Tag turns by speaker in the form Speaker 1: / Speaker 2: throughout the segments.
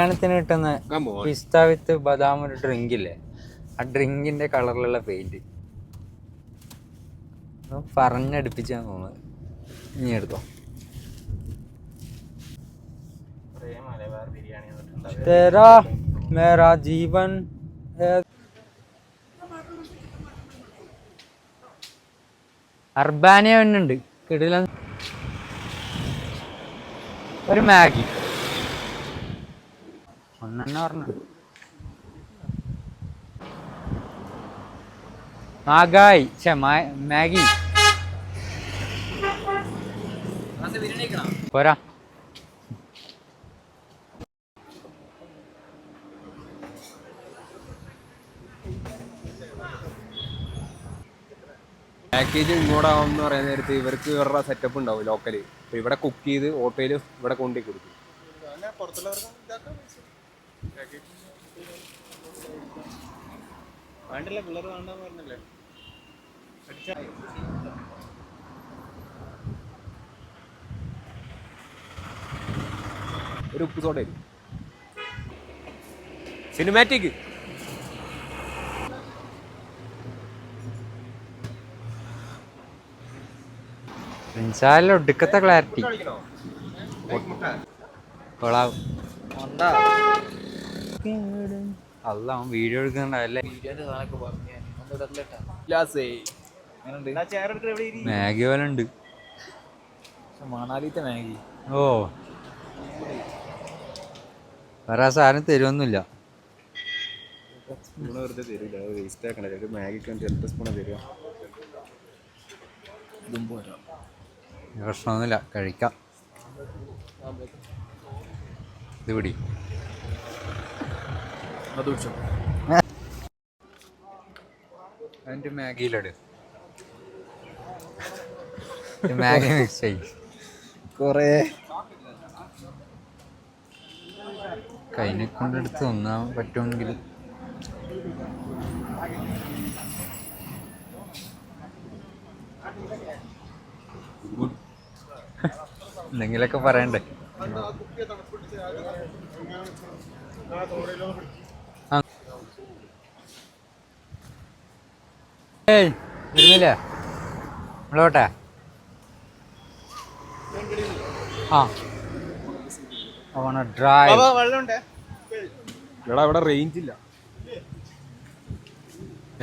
Speaker 1: കല്യാണത്തിന് കിട്ടുന്ന പിസ്ത വിത്ത് ബദാം ഒരു ഡ്രിങ്ക് ഇല്ലേ, ആ ഡ്രിങ്കിന്റെ കളറിലുള്ള പെയിന്റ് പറഞ്ഞടുപ്പിച്ചാന്ന് തോന്നുന്നത്. ഇനി എടുത്തോ. തേരാ മേരാ ജീവൻ. അർബാനിയ ഉണ്ട് കിടില. ഒരു മാഗി ഒന്നെന്നെ പറഞ്ഞു. മാഗായി മാഗി പോരാ.
Speaker 2: പാക്കേജ് ഇങ്ങോട്ടാവുമെന്ന് പറയാൻ നേരത്ത് ഇവർക്ക് ഇവരുടെ സെറ്റപ്പ് ഉണ്ടാവും ലോക്കല്. അപ്പോൾ ഇവിടെ കുക്ക് ചെയ്ത് ഓട്ടോയിൽ ഇവിടെ കൊണ്ടുപോയി കൊടുക്കും. ഒരു ഉപ്പ് സോഡ സിനിമാറ്റിക്.
Speaker 1: ഒടുക്കത്തെ ക്ലാരിറ്റി കൊളാവും. അല്ല അവൻ വീഡിയോ എടുക്കുന്നുണ്ടല്ലേ. മാഗി പോലെ ഉണ്ട്.
Speaker 3: മണാലിത്തെ മാഗി.
Speaker 1: ഓ വേറെ ആ സാധനം തരുമൊന്നുമില്ല.
Speaker 2: വെറുതെ തരില്ല, വേസ്റ്റ് ആക്കണേ. ഒരു മാഗിക്ക് 2 സ്പൂൺ തരിക.
Speaker 1: പ്രശ്നമൊന്നുമില്ല, കഴിക്കാം. ഇത് പിടി. അതിൻ്റെ മാഗിയിലെട് മാഗി മിക്സ് ചെയ്യും.
Speaker 3: കൊറേ
Speaker 1: കൈനെ കൊണ്ടെടുത്ത് ഒന്നാൻ പറ്റുമെങ്കിൽ. എന്തെങ്കിലൊക്കെ പറയണ്ടേ. വരുന്നില്ലേ നമ്മളോട്ടെ?
Speaker 2: എടാ ഇവിടെ റേഞ്ച് ഇല്ല.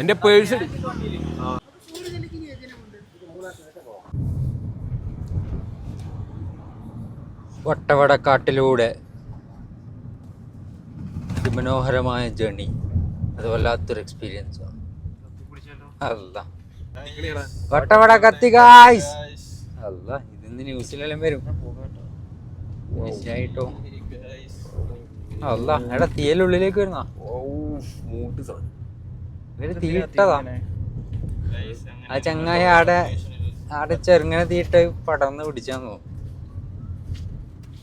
Speaker 2: എന്റെ പേഴ്സ്
Speaker 1: വട്ടവടക്കാട്ടിലൂടെ മനോഹരമായ ജേണി. അത് വല്ലാത്തൊരു എക്സ്പീരിയൻസ്. അല്ല വട്ടവട കത്തി ഗായ്സ്. അല്ല ഇതിന്ന് ന്യൂസിലെല്ലാം വരും. തീർച്ചയായിട്ടോ. അല്ല എടാ തീയലുള്ളിലേക്ക് വരുന്ന ഇവര് തീയിട്ടതാ. ആ ചങ്ങായി ആടെ ചെറുങ്ങനെ തീയിട്ട് പടർന്ന് പിടിച്ചാന്ന് തോന്നുന്നു.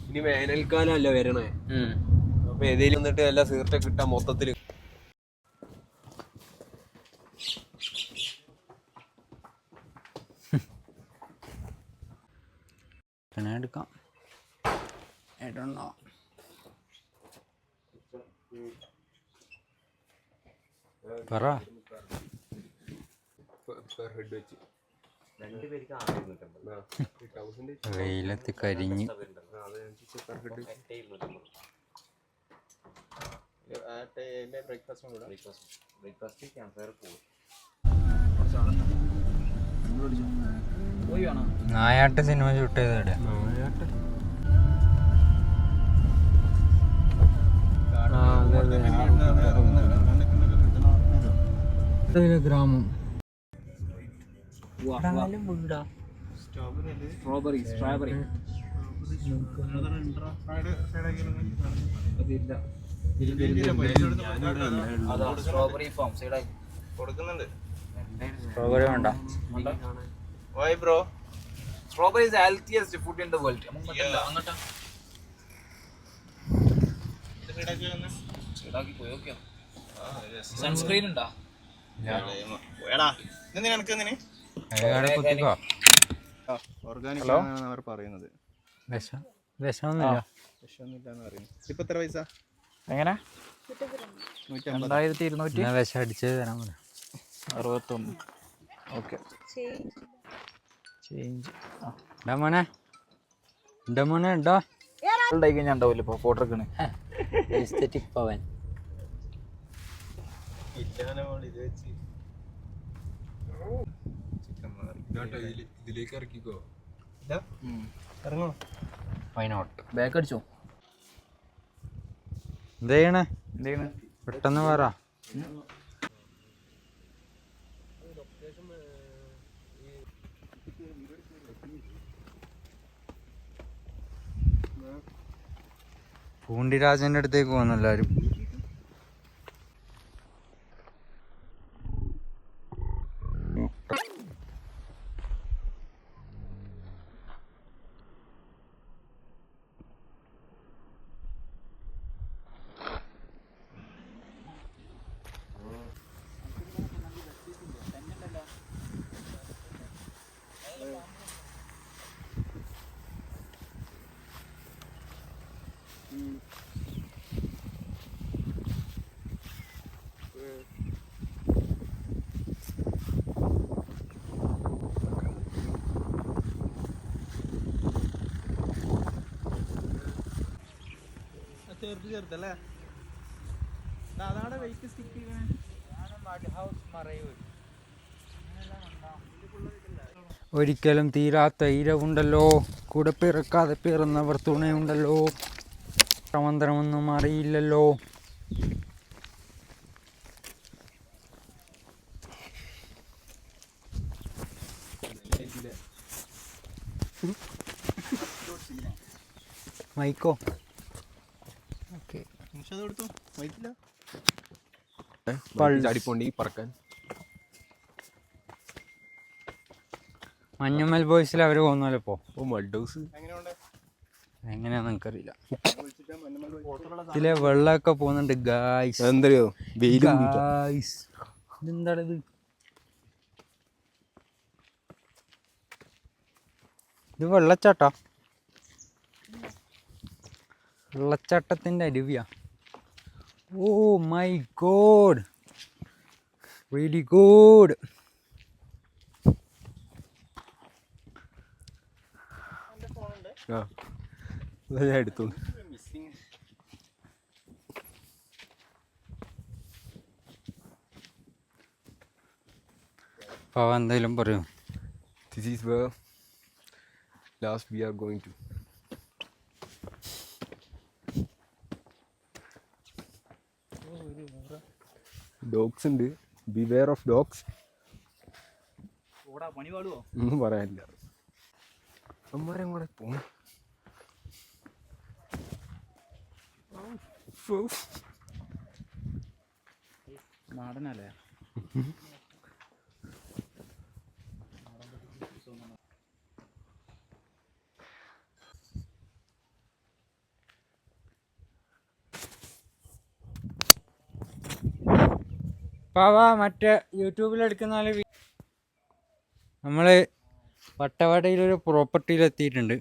Speaker 2: ഇനി വേനൽക്കാലം അല്ല വരണേ. അപ്പൊ ഏതെങ്കിലും വന്നിട്ട് എല്ലാ സീർട്ടൊക്കെ കിട്ടാൻ മൊത്തത്തില്.
Speaker 1: എടുക്കാം. പറ. വെയിലത്ത് കരിഞ്ഞ് നായാട്ട് സിനിമ ഷൂട്ട് ചെയ്തവിടെ. ഗ്രാമം
Speaker 3: സ്ട്രോബെറി ഫാം സൈഡായി കൊടുക്കുന്നുണ്ട്.
Speaker 1: സ്ട്രോബെറി വേണ്ട.
Speaker 3: Why bro? Strawberry is the healthiest food in the world. അങ്ങോട്ടാ സൺസ്ക്രീൻ ഉണ്ടാ?
Speaker 2: ഓർഗാനിക് ആണ് അവർ പറയുന്നത്.
Speaker 1: വിഷമൊന്നുമില്ല.
Speaker 2: വിഷമൊന്നുമില്ല എന്ന് പറയുന്നത്. ഇപ്പൊ എത്ര പൈസ?
Speaker 3: എങ്ങനെ 2261
Speaker 1: എന്നാ വിഷം അടിച്ചത് തരാൻ പറയാം.
Speaker 3: 61. ഓക്കെ ചേഞ്ച്
Speaker 1: ഇണ്ടാ മോനെ ഉണ്ടോ
Speaker 3: ഉണ്ടായി കഴിഞ്ഞാൽ ഉണ്ടാവില്ല ഇപ്പോൾ ഫോട്ടോ എടുക്കണേ.
Speaker 1: എസ്തെറ്റിക് പവൻ.
Speaker 2: ഇതിലേക്ക് ഇറക്കിക്കോ.
Speaker 3: ഇറങ്ങോ
Speaker 1: വൈനോട്ട്
Speaker 3: ബാക്ക് അടിച്ചോ.
Speaker 1: എന്താ ചെയ്യണേ?
Speaker 3: എന്താണ്
Speaker 1: പെട്ടെന്ന് പറ. പൂണ്ടിരാജന്റെ അടുത്തേക്ക് പോകുന്നു എല്ലാരും. ഒരിക്കലും തീരാത്ത ഇരവുണ്ടല്ലോ, കൂടെ പിറക്കാതെ പിറന്നവർ തുണയുണ്ടല്ലോ, മന്ത്രമൊന്നും അറിയില്ലല്ലോ. മൈക്കോ ഓക്കെ
Speaker 2: ചാടിപ്പോണ്ടി പറക്കാൻ.
Speaker 1: മഞ്ഞമ്മൽ ബോയ്സിൽ അവര് പോകുന്നല്ലോ ഇപ്പോ.
Speaker 2: മഡ് ഹൗസ്
Speaker 1: എങ്ങനെയാന്ന് എനിക്കറിയില്ല. ഇതിലെ വെള്ളമൊക്കെ പോകുന്നുണ്ട് ഗായ്സ്.
Speaker 2: എന്തറിയോ
Speaker 1: ഗായ്സ് ഇതെന്താണിത്? ഇത് വെള്ളച്ചാട്ടാ? വെള്ളച്ചാട്ടത്തിന്റെ അരുവിയാ. Oh my God, really good.
Speaker 2: ഞാൻ എടുത്തോണ്ട്
Speaker 1: അപ്പോൾ എന്തെങ്കിലും പറയൂ.
Speaker 2: This is where last we are going to. Dogs ഉണ്ട്, ബിവെയർ ഓഫ് ഡോഗ്സ്. ഒന്നും പറയാനില്ല. അമ്മരം കൂടെ പോണം.
Speaker 3: നാടനല്ലേ
Speaker 1: പാവാ മറ്റേ യൂട്യൂബിലെടുക്കുന്ന നമ്മൾ വട്ടവടയിലൊരു പ്രോപ്പർട്ടിയിലെത്തിയിട്ടുണ്ട്.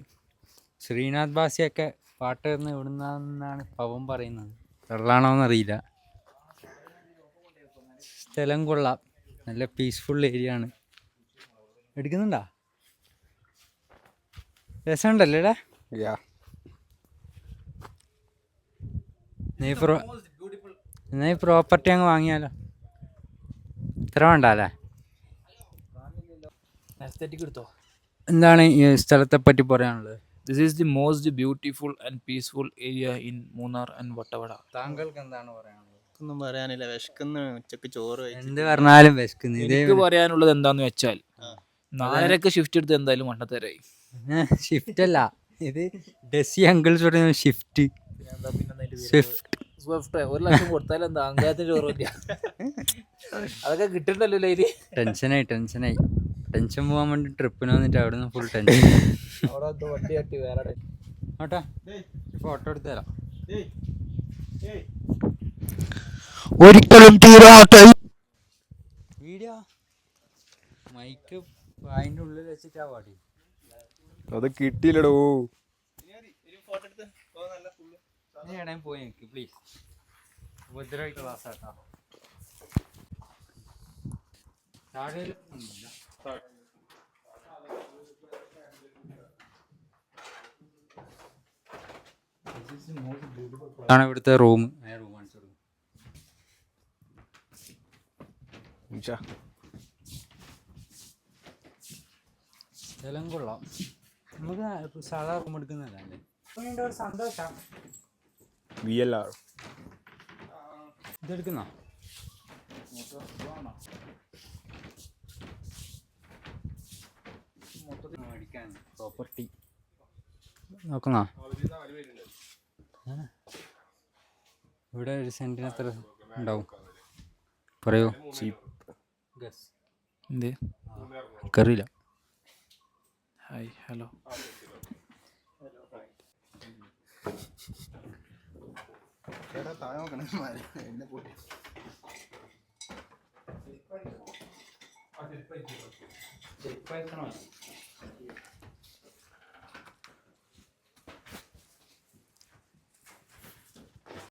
Speaker 1: ശ്രീനാഥ് ബാസിയൊക്കെ പാട്ട് നിന്ന് ഇവിടുന്നാണ് പവൻ പറയുന്നത്. വെള്ളാണോന്നറിയില്ല. സ്ഥലം കൊള്ളാം, നല്ല പീസ്ഫുൾ ഏരിയ ആണ്. എടുക്കുന്നുണ്ടാ? രസമുണ്ടല്ലേ? നീ പ്രോപ്പർട്ടി അങ്ങ് വാങ്ങിയാലോ? ഇത്ര വേണ്ടല്ലേ? എന്താണ് ഈ സ്ഥലത്തെ പറ്റി പറയാനുള്ളത്?
Speaker 3: This is the most beautiful and peaceful area in Munnar and Vattavada.
Speaker 1: താങ്കൾക്ക് എന്താണ് പറയാനുള്ളത്?
Speaker 4: ഒന്നും പറയാനില്ല, വിശക്കുന്ന ഉച്ചക്ക് ചോറ്
Speaker 1: എന്ത് പറഞ്ഞാലും വിശക്കുന്നു.
Speaker 3: എനിക്ക് പറയാനുള്ളത് എന്താന്ന് വെച്ചാൽ 4:30 ഷിഫ്റ്റ് എടുത്ത് എന്തായാലും മണ്ണത്തരായി.
Speaker 1: ഷിഫ്റ്റ് അല്ല, ഇത് ഡെസി അങ്കിൾസ് പറയുന്ന ഷിഫ്റ്റ്.
Speaker 3: സ്വിഫ്റ്റ് 1 ലക്ഷം കൊടുത്താലും എന്താ അങ്കായത്തിന് ചോറില്ല. അതൊക്കെ കിട്ടണ്ടല്ലോ ലൈരി.
Speaker 1: ടെൻഷനായി ടെൻഷൻ പോകാൻ വേണ്ടി ട്രിപ്പിന് വന്നിട്ട് അവിടെ നിന്ന് ഫുൾ ടെൻഷൻ. ഓട്ടെ ഫോട്ടോ എടുത്ത് തരാം.
Speaker 3: ഒരിക്കലും തീരാത്ത
Speaker 1: വീഡിയോ മൈക്ക് അതിൻ്റെ ഉള്ളിൽ വെച്ചിട്ടാ പാടി.
Speaker 2: അത് കിട്ടിയില്ലടോ.
Speaker 1: നീ എവിടെയും പോയി എനിക്ക് പ്ലീസ്. ഉപദ്രവിക്ക ക്ലാസ്സാട്ടോ. താഴെ ആണ് ഇവിടുത്തെ റൂം. സ്ഥലം കൊള്ളാം. നമുക്ക് സാധാ റൂം എടുക്കുന്നതല്ലേ ഒരു സന്തോഷം.
Speaker 2: VLR
Speaker 1: ഇതെടുക്കുന്നോ? പ്രോപ്പർട്ടി നോക്കുന്നോ? ഇവിടെ ഒരു സെന്റിന് എത്ര ഉണ്ടാവും പറയൂ?
Speaker 4: എന്ത്
Speaker 1: കറിയില്ല.
Speaker 4: ഹായ് ഹലോ
Speaker 3: താഴെ നോക്കണേ എന്നെ കൂട്ടി
Speaker 1: ചെരുപ്പയക്കണോ?